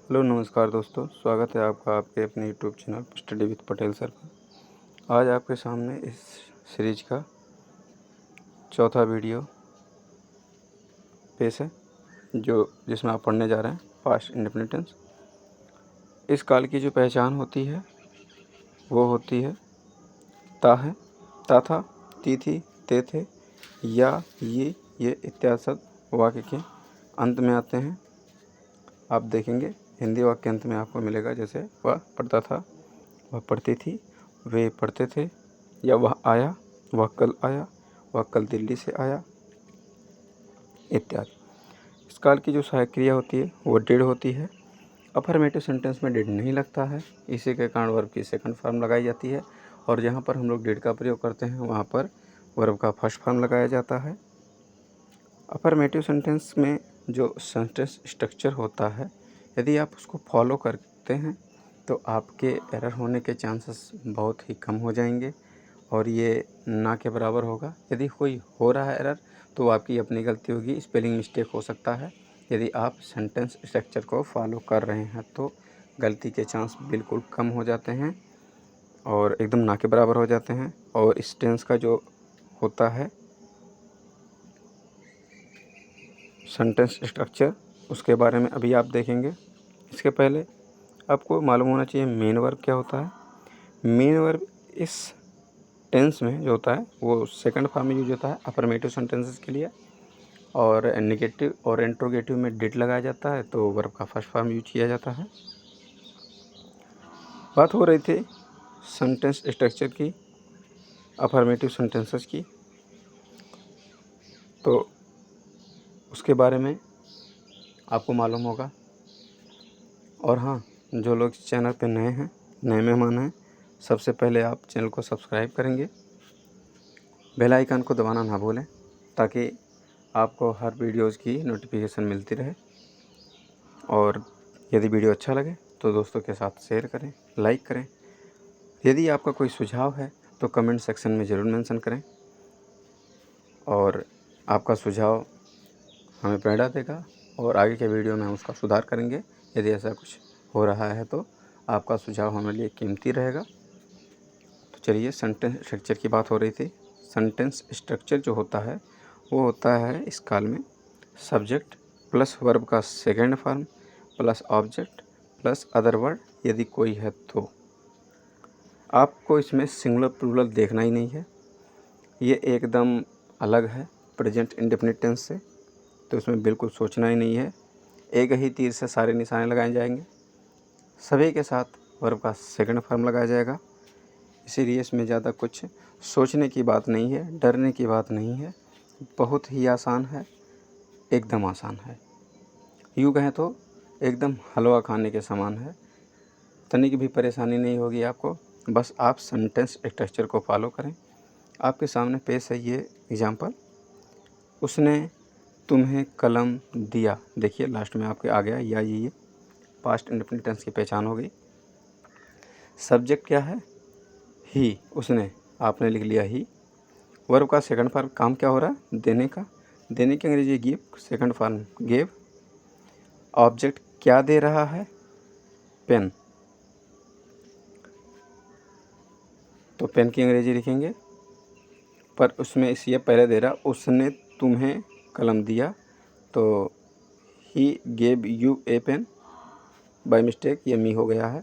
Hello नमस्कार दोस्तों, स्वागत है आपका आपके अपने YouTube channel study with Patel sir पर। आज आपके सामने इस सीरीज का चौथा वीडियो पेश है जिसमें आप पढ़ने जा रहे हैं पास्ट इंडिपेंडेंस। इस काल की जो पहचान होती है वो होती है ता है, ता था, ती थी, ते थे, या, ये इत्यादि शब्द वाक्य के अंत में आते हैं। आप देखेंगे हिंदी वाक्य के अंत में आपको मिलेगा, जैसे वह पढ़ता था, वह पढ़ती थी, वे पढ़ते थे, या वह आया, वह कल आया, वह कल दिल्ली से आया, इत्यादि। इस काल की जो सहायक क्रिया होती है वो डिड होती है। अफर्मेटिव सेंटेंस में डिड नहीं लगता है, इसी के कारण वर्ब की सेकंड फॉर्म लगाई जाती है, और जहाँ पर हम लोग डिड का प्रयोग करते हैं वहाँ पर वर्ब का फर्स्ट फॉर्म लगाया जाता है। अफर्मेटिव सेंटेंस में जो सेंटेंस स्ट्रक्चर होता है, यदि आप उसको फॉलो करते हैं तो आपके एरर होने के चांसेस बहुत ही कम हो जाएंगे, और ये ना के बराबर होगा। यदि कोई हो रहा है एरर तो वो आपकी अपनी गलती होगी, स्पेलिंग मिस्टेक हो सकता है। यदि आप सेंटेंस स्ट्रक्चर को फॉलो कर रहे हैं तो गलती के चांस बिल्कुल कम हो जाते हैं और एकदम ना के बराबर हो जाते हैं। और इस टेंस का जो होता है सेंटेंस स्ट्रक्चर, उसके बारे में अभी आप देखेंगे। इसके पहले आपको मालूम होना चाहिए मेन वर्ब क्या होता है। मेन वर्ब इस टेंस में जो होता है वो सेकंड फॉर्म में यूज होता है अफर्मेटिव सेंटेंसेस के लिए, और नेगेटिव और इंट्रोगेटिव में डिड लगाया जाता है तो वर्ब का फर्स्ट फॉर्म यूज किया जाता है। बात हो रही थी सेंटेंस स्ट्रक्चर की, अफर्मेटिव सेंटेंसेस की, तो उसके बारे में आपको मालूम होगा। और हाँ, जो लोग चैनल पे नए हैं, नए मेहमान हैं, सबसे पहले आप चैनल को सब्सक्राइब करेंगे, बेल आइकन को दबाना ना भूलें ताकि आपको हर वीडियोज़ की नोटिफिकेशन मिलती रहे। और यदि वीडियो अच्छा लगे तो दोस्तों के साथ शेयर करें, लाइक करें। यदि आपका कोई सुझाव है तो कमेंट सेक्शन में ज़रूर मेंशन करें, और आपका सुझाव हमें प्रेरणा देगा और आगे के वीडियो में हम उसका सुधार करेंगे। यदि ऐसा कुछ हो रहा है तो आपका सुझाव हमारे लिए कीमती रहेगा। तो चलिए, सेंटेंस स्ट्रक्चर की बात हो रही थी। सेंटेंस स्ट्रक्चर जो होता है वो होता है इस काल में सब्जेक्ट प्लस वर्ब का second form plus object plus other word यदि कोई है तो। आपको इसमें सिंगुलर प्लूरल देखना ही नहीं है, ये एकदम अलग है प्रेजेंट इंडेफिनिट टेंस से, तो इसमें बिल्कुल सोचना ही नहीं है। एक ही तीर से सारे निशाने लगाए जाएंगे, सभी के साथ वर्ब का सेकंड फॉर्म लगाया जाएगा। इसीलिए इसमें ज़्यादा कुछ सोचने की बात नहीं है, डरने की बात नहीं है, बहुत ही आसान है, एकदम आसान है। यूँ कहें तो एकदम हलवा खाने के समान है, तनिक भी परेशानी नहीं होगी आपको। बस आप सेंटेंस स्ट्रक्चर को फॉलो करें। आपके सामने पेश है ये एग्जांपल, उसने तुम्हें कलम दिया। देखिए लास्ट में आपके आ गया या ये पास्ट इंडेफिनिट टेंस की पहचान हो गई। सब्जेक्ट क्या है? ही, उसने, आपने लिख लिया ही। वर्ब का सेकंड फॉर्म काम क्या हो रहा है? देने का। देने की अंग्रेजी give, second form gave. Object क्या दे रहा है? पेन, तो पेन की अंग्रेजी लिखेंगे, पर उसमें इस ये पहले दे रहा उसने तुम्हें कलम दिया, तो he gave you a pen. By mistake ये मी हो गया है,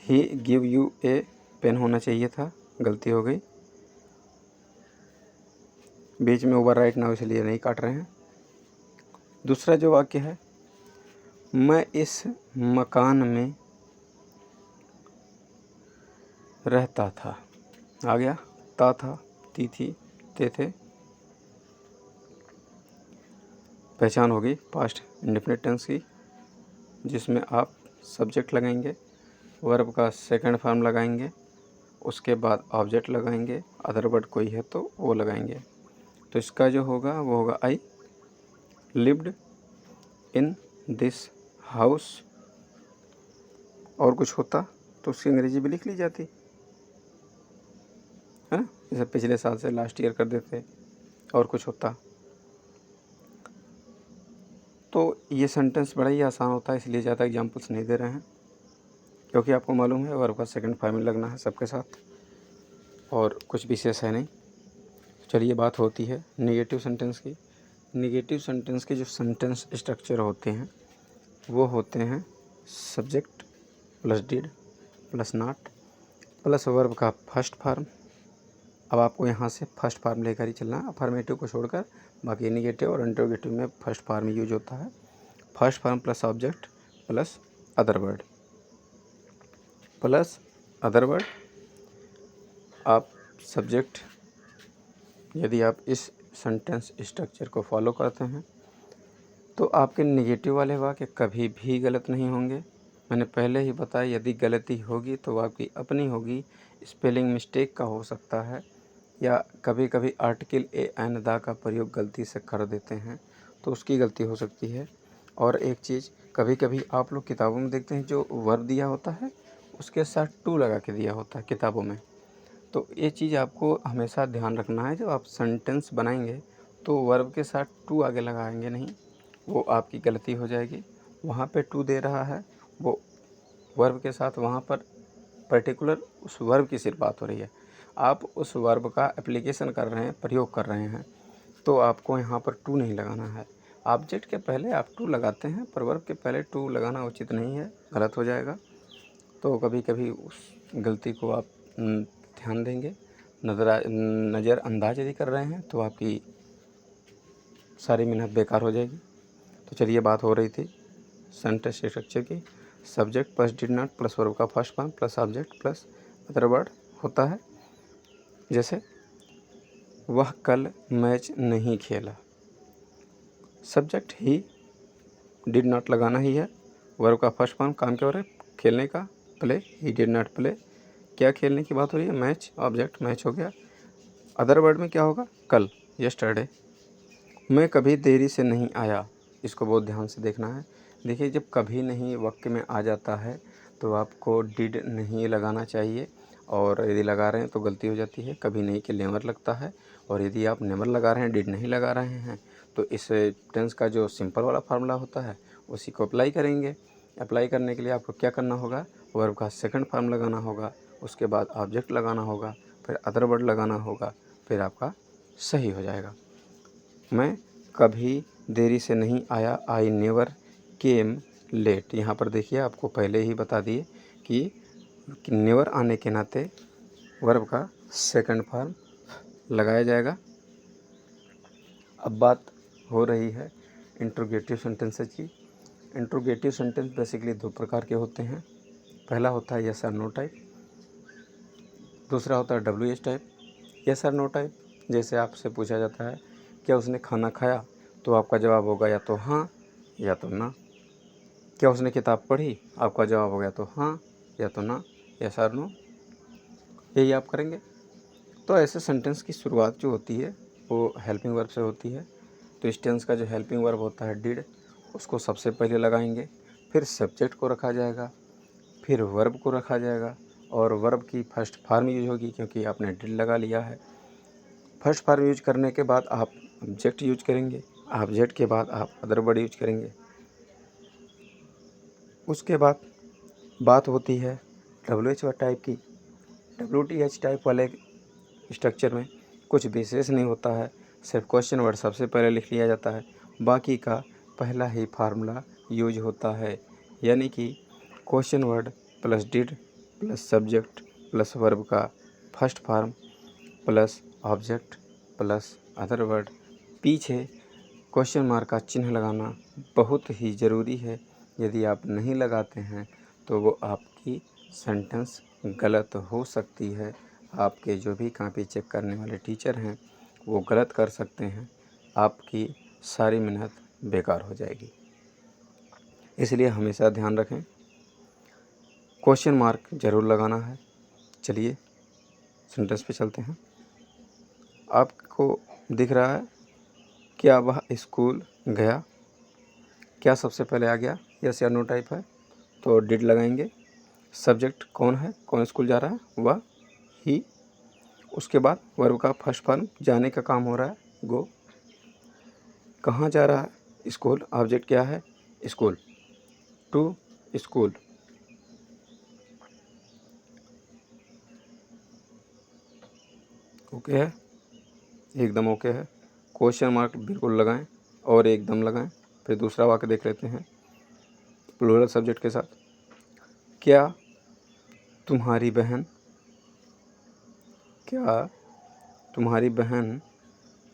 he give you a pen होना चाहिए था, गलती हो गई, बीच में ओवर राइट ना हो इसलिए नहीं काट रहे हैं। दूसरा जो वाक्य है, मैं इस मकान में रहता था। आ गया ता था, ती थी, ते थे, पहचान होगी पास्ट इंडेफिनिट टेंस की, जिसमें आप सब्जेक्ट लगाएंगे, वर्ब का सेकंड फॉर्म लगाएंगे, उसके बाद ऑब्जेक्ट लगाएंगे, अदर वर्ड कोई है तो वो लगाएंगे। तो इसका जो होगा वो होगा I lived in this house. और कुछ होता तो उसकी अंग्रेजी भी लिख ली जाती है ना, जैसे पिछले साल से लास्ट ईयर कर देते। और कुछ होता तो ये सेंटेंस बड़ा ही आसान होता है, इसलिए ज़्यादा एग्जाम्पल्स नहीं दे रहे हैं, क्योंकि आपको मालूम है वर्ब का सेकंड फॉर्म में लगना है सबके साथ, और कुछ विशेष है नहीं। चलिए बात होती है नेगेटिव सेंटेंस की। नेगेटिव सेंटेंस के जो सेंटेंस स्ट्रक्चर होते हैं वो होते हैं subject plus did plus not plus verb का फर्स्ट फॉर्म। अब आपको यहाँ से फर्स्ट फॉर्म लेकर ही चलना है, अफर्मेटिव को छोड़कर, बाकी नेगेटिव और इंटरोगेटिव में फर्स्ट फॉर्म यूज होता है। First form plus object plus other word plus other word. आप सब्जेक्ट, यदि आप इस सेंटेंस स्ट्रक्चर को फॉलो करते हैं तो आपके नेगेटिव वाले वाक्य कभी भी गलत नहीं होंगे। मैंने पहले ही बताया, यदि गलती होगी तो आपकी अपनी होगी, स्पेलिंग मिस्टेक का हो सकता है, या कभी कभी आर्टिकल ए एन दा का प्रयोग गलती से कर देते हैं तो उसकी गलती हो सकती है। और एक चीज़, कभी कभी आप लोग किताबों में देखते हैं जो वर्ब दिया होता है उसके साथ टू लगा के दिया होता है किताबों में। तो ये चीज़ आपको हमेशा ध्यान रखना है, जब आप सेंटेंस बनाएंगे तो वर्ब के साथ टू आगे लगाएंगे नहीं, वो आपकी गलती हो जाएगी। वहाँ पे टू दे रहा है, वो वर्ब के साथ वहाँ पर पर्टिकुलर उस वर्ब की सिर्फ बात हो रही है, आप उस वर्ब का एप्लीकेशन कर रहे हैं, प्रयोग कर रहे हैं, तो आपको यहाँ पर टू नहीं लगाना है। ऑब्जेक्ट के पहले आप टू लगाते हैं, पर वर्ब के पहले टू लगाना उचित नहीं है, गलत हो जाएगा। तो कभी कभी उस गलती को आप ध्यान देंगे। नज़रअंदाज यदि कर रहे हैं तो आपकी सारी मेहनत बेकार हो जाएगी। तो चलिए, बात हो रही थी सेंटेंस स्ट्रक्चर की। Subject plus did not plus verb का first form plus object plus other word होता है। जैसे वह कल मैच नहीं खेला, सब्जेक्ट ही, डिड नॉट लगाना ही है, वर्ब का फर्स्ट फॉर्म, काम क्या हो रहा है, खेलने का, play, he did not play, क्या खेलने की बात हो रही है, मैच, ऑब्जेक्ट मैच हो गया। अदर वर्ड में क्या होगा, कल, यस्टरडे। मैं कभी देरी से नहीं आया, इसको बहुत ध्यान से देखना है। देखिए, जब कभी नहीं वाक्य में आ जाता है तो आपको डिड नहीं लगाना चाहिए, और यदि लगा रहे हैं तो गलती हो जाती है, कभी नहीं के नेवर लगता है। और यदि आप नेवर लगा रहे हैं, डिड नहीं लगा रहे हैं, तो इस टेंस का जो सिंपल वाला फार्मूला होता है उसी को अप्लाई करेंगे। अप्लाई करने के लिए आपको क्या करना होगा, वर्ब का सेकंड फॉर्म लगाना होगा, उसके बाद ऑब्जेक्ट लगाना होगा, फिर अदर वर्ड लगाना होगा, फिर आपका सही हो जाएगा। मैं कभी देरी से नहीं आया, आई नेवर केम लेट। यहाँ पर देखिए, आपको पहले ही बता दिए कि नेवर आने के नाते वर्ब का सेकंड फॉर्म लगाया जाएगा। अब बात हो रही है इंट्रोगेटिव सेंटेंसेस की। इंट्रोगेटिव सेंटेंस बेसिकली दो प्रकार के होते हैं। पहला होता है यस और नो टाइप, दूसरा होता है WH टाइप। यस और नो टाइप, जैसे आपसे पूछा जाता है क्या उसने खाना खाया, तो आपका जवाब होगा या तो हाँ या तो ना। क्या उसने किताब पढ़ी, आपका जवाब होगा या तो हाँ या तो ना, यस और नो, यही आप करेंगे। तो ऐसे सेंटेंस की शुरुआत जो होती है वो हेल्पिंग वर्ब से होती है। तो इस टेंस का जो हेल्पिंग वर्ब होता है डिड, उसको सबसे पहले लगाएंगे, फिर सब्जेक्ट को रखा जाएगा, फिर वर्ब को रखा जाएगा, और वर्ब की फर्स्ट फॉर्म यूज होगी क्योंकि आपने डिड लगा लिया है। फर्स्ट फॉर्म यूज करने के बाद आप ऑब्जेक्ट यूज करेंगे, ऑब्जेक्ट के बाद आप अदर वर्ड यूज करेंगे। उसके बाद बात होती है WH टाइप की। WTH टाइप वाले स्ट्रक्चर में कुछ विशेष नहीं होता है, सिर्फ क्वेश्चन वर्ड सबसे पहले लिख लिया जाता है, बाकी का पहला ही फार्मूला यूज होता है। यानी कि question word plus did plus subject plus verb का first form plus object plus other word, पीछे क्वेश्चन मार्क का चिन्ह लगाना बहुत ही ज़रूरी है। यदि आप नहीं लगाते हैं तो वो आपकी सेंटेंस गलत हो सकती है। आपके जो भी कॉपी चेक करने वाले टीचर हैं वो गलत कर सकते हैं, आपकी सारी मेहनत बेकार हो जाएगी। इसलिए हमेशा ध्यान रखें, क्वेश्चन मार्क ज़रूर लगाना है। चलिए सेंटेंस पे चलते हैं। आपको दिख रहा है क्या वह स्कूल गया, क्या सबसे पहले आ गया, यस या नो टाइप है तो डिड लगाएंगे। सब्जेक्ट कौन है, कौन स्कूल जा रहा है, वह, ही। उसके बाद वर्ब का फर्स्ट फॉर्म, जाने का काम हो रहा है, गो। कहाँ जा रहा है, स्कूल, ऑब्जेक्ट क्या है, स्कूल, टू स्कूल। ओके है, एकदम ओके है। क्वेश्चन मार्क बिल्कुल लगाएं और एकदम लगाएं। फिर दूसरा वाक्य देख लेते हैं प्लूरल सब्जेक्ट के साथ। क्या तुम्हारी बहन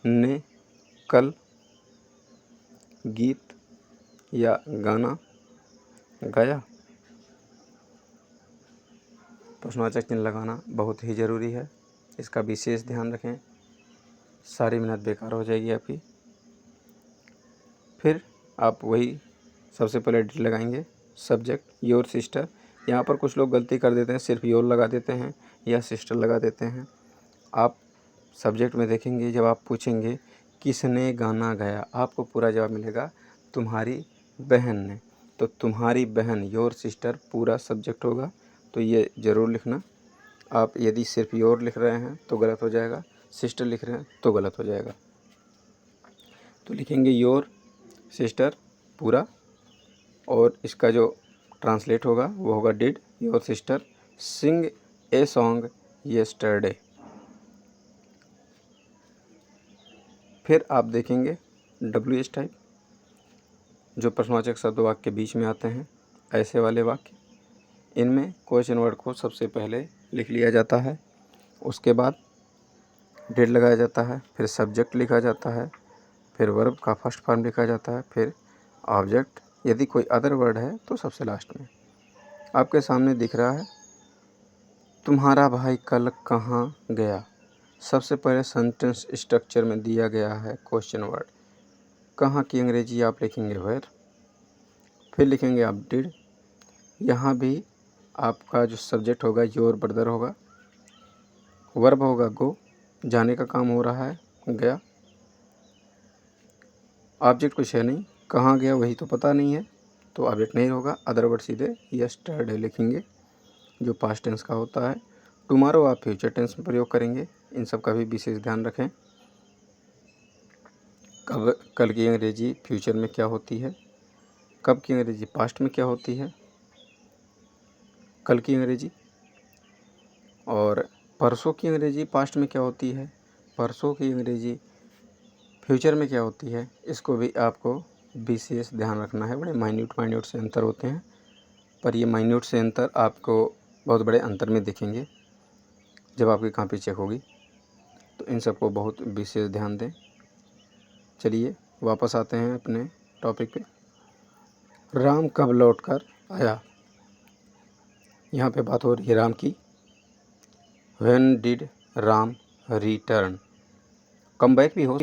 ने कल गीत या गाना गाया? प्रश्नवाचक चिन्ह लगाना बहुत ही ज़रूरी है, इसका विशेष ध्यान रखें, सारी मेहनत बेकार हो जाएगी आपकी। फिर आप वही सबसे पहले डी लगाएंगे, सब्जेक्ट योर सिस्टर। यहाँ पर कुछ लोग गलती कर देते हैं, सिर्फ योर लगा देते हैं या सिस्टर लगा देते हैं। आप सब्जेक्ट में देखेंगे, जब आप पूछेंगे किसने गाना गाया, आपको पूरा जवाब मिलेगा तुम्हारी बहन ने। तो तुम्हारी बहन, योर सिस्टर पूरा सब्जेक्ट होगा, तो ये ज़रूर लिखना। आप यदि सिर्फ योर लिख रहे हैं तो गलत हो जाएगा, सिस्टर लिख रहे हैं तो गलत हो जाएगा। तो लिखेंगे योर सिस्टर पूरा, और इसका जो ट्रांसलेट होगा वो होगा did your sister sing a song yesterday. फिर आप देखेंगे WH टाइप, जो प्रश्नवाचक शब्द वाक्य के बीच में आते हैं, ऐसे वाले वाक्य, इनमें क्वेश्चन वर्ड को सबसे पहले लिख लिया जाता है, उसके बाद डिड लगाया जाता है, फिर सब्जेक्ट लिखा जाता है, फिर वर्ब का फर्स्ट फॉर्म लिखा जाता है, फिर ऑब्जेक्ट, यदि कोई अदर वर्ड है तो सबसे लास्ट में। आपके सामने दिख रहा है तुम्हारा भाई कल कहाँ गया। सबसे पहले सेंटेंस स्ट्रक्चर में दिया गया है क्वेश्चन वर्ड, कहाँ की अंग्रेजी आप लिखेंगे वेयर, फिर लिखेंगे आप डिड। यहाँ भी आपका जो सब्जेक्ट होगा योर ब्रदर होगा, वर्ब होगा गो, जाने का काम हो रहा है, गया। ऑब्जेक्ट कुछ है नहीं, कहाँ गया वही तो पता नहीं है, तो ऑब्जेक्ट नहीं होगा, अदर वर्ड सीधे यस्टरडे लिखेंगे जो पास्ट टेंस का होता है। टुमारो आप फ्यूचर टेंस में प्रयोग करेंगे, इन सब का भी विशेष ध्यान रखें। कल की अंग्रेजी फ्यूचर में क्या होती है, कब की अंग्रेजी पास्ट में क्या होती है, कल की अंग्रेजी, और परसों की अंग्रेजी पास्ट में क्या होती है, परसों की अंग्रेजी फ्यूचर में क्या होती है, इसको भी आपको विशेष ध्यान रखना है। बड़े माइन्यूट से अंतर होते हैं, पर ये माइन्यूट से अंतर आपको बहुत बड़े अंतर में दिखेंगे जब आपकी कॉपी चेक होगी, तो इन सबको बहुत विशेष ध्यान दें। चलिए वापस आते हैं अपने टॉपिक पे। राम कब लौट कर आया, यहाँ पे बात हो रही है राम की। When did Ram return, come back भी हो